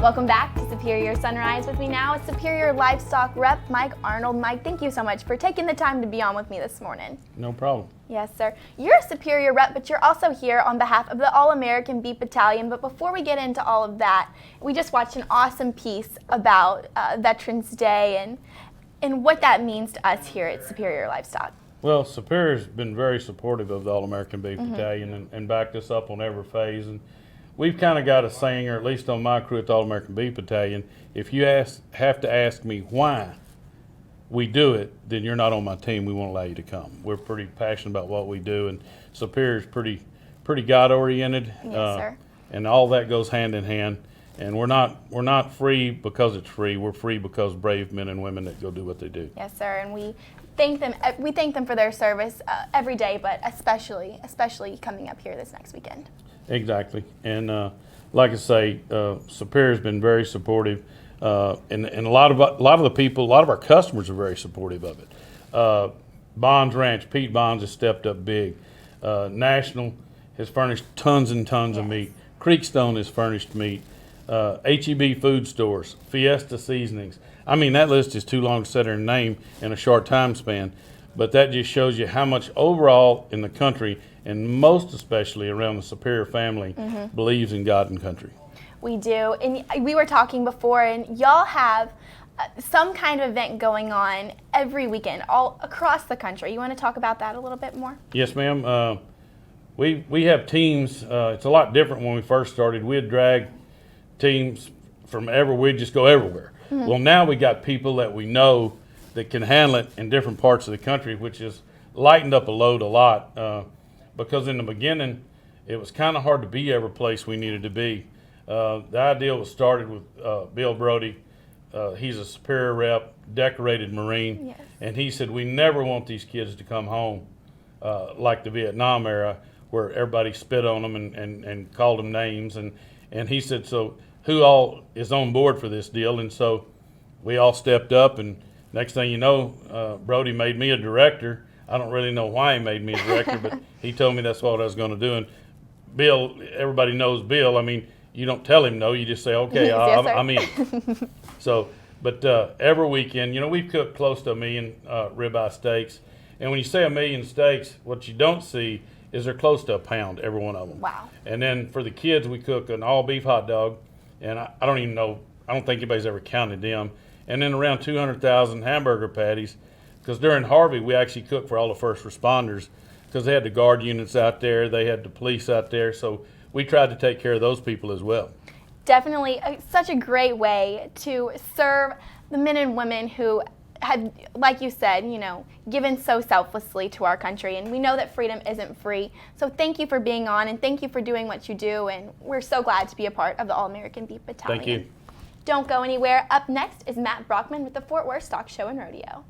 Welcome back to Superior Sunrise. With me now is Superior Livestock Rep Mike Arnold. Mike, thank you so much for taking the time to be on with me this morning. No problem. Yes, sir. You're a Superior Rep, but you're also here on behalf of the All-American Beef Battalion. But before we get into all of that, we just watched an awesome piece about Veterans Day and what that means to us here at Superior Livestock. Well, Superior's been very supportive of the All-American Beef Battalion and backed us up on every phase. And we've kind of got a saying, or at least on my crew at the All-American Beef Battalion, if you have to ask me why we do it, then you're not on my team. We won't allow you to come. We're pretty passionate about what we do, and Superior's pretty God-oriented. Yes, sir. And all that goes hand in hand. And we're not free because it's free. We're free because brave men and women that go do what they do. Yes, sir. And we thank them. We thank them for their service every day, but especially coming up here this next weekend. Exactly. And like I say, Superior's been very supportive, and a lot of the people, a lot of our customers are very supportive of it. Bonds Ranch, Pete Bonds has stepped up big. National has furnished tons and tons of meat. Creekstone has furnished meat. HEB food stores, Fiesta seasonings. I mean, that list is too long to set her name in a short time span, but that just shows you how much overall in the country, and most especially around the Superior family, believes in God and country. We do, and we were talking before, and y'all have some kind of event going on every weekend all across the country. You want to talk about that a little bit more? Yes, ma'am. We have teams. It's a lot different when we first started. We'd drag teams from everywhere. We'd just go everywhere. Well, now we got people that we know that can handle it in different parts of the country, which has lightened up a load a lot. Because in the beginning, it was kind of hard to be every place we needed to be. The idea was started with Bill Brody. He's a Superior rep, decorated Marine, and he said, we never want these kids to come home like the Vietnam era, where everybody spit on them and called them names. And he said, so who all is on board for this deal? And so we all stepped up, and next thing you know, Brody made me a director. I don't really know why he made me a director, but he told me that's what I was going to do. And Bill, everybody knows Bill. I mean, you don't tell him no, you just say, okay, Yes, I'm in. So, but every weekend, you know, we've cooked close to 1 million ribeye steaks. And when you say 1 million steaks, what you don't see is they're close to a pound, every one of them. Wow. And then for the kids, we cook an all beef hot dog. And I don't even know, I don't think anybody's ever counted them. And then around 200,000 hamburger patties, because during Harvey, we actually cooked for all the first responders, because they had the guard units out there, they had the police out there, so we tried to take care of those people as well. Definitely such a great way to serve the men and women who have, like you said, you know, given so selflessly to our country. And we know that freedom isn't free. So thank you for being on, and thank you for doing what you do. And we're so glad to be a part of the All-American Beef Battalion. Thank you. Don't go anywhere. Up next is Matt Brockman with the Fort Worth Stock Show and Rodeo.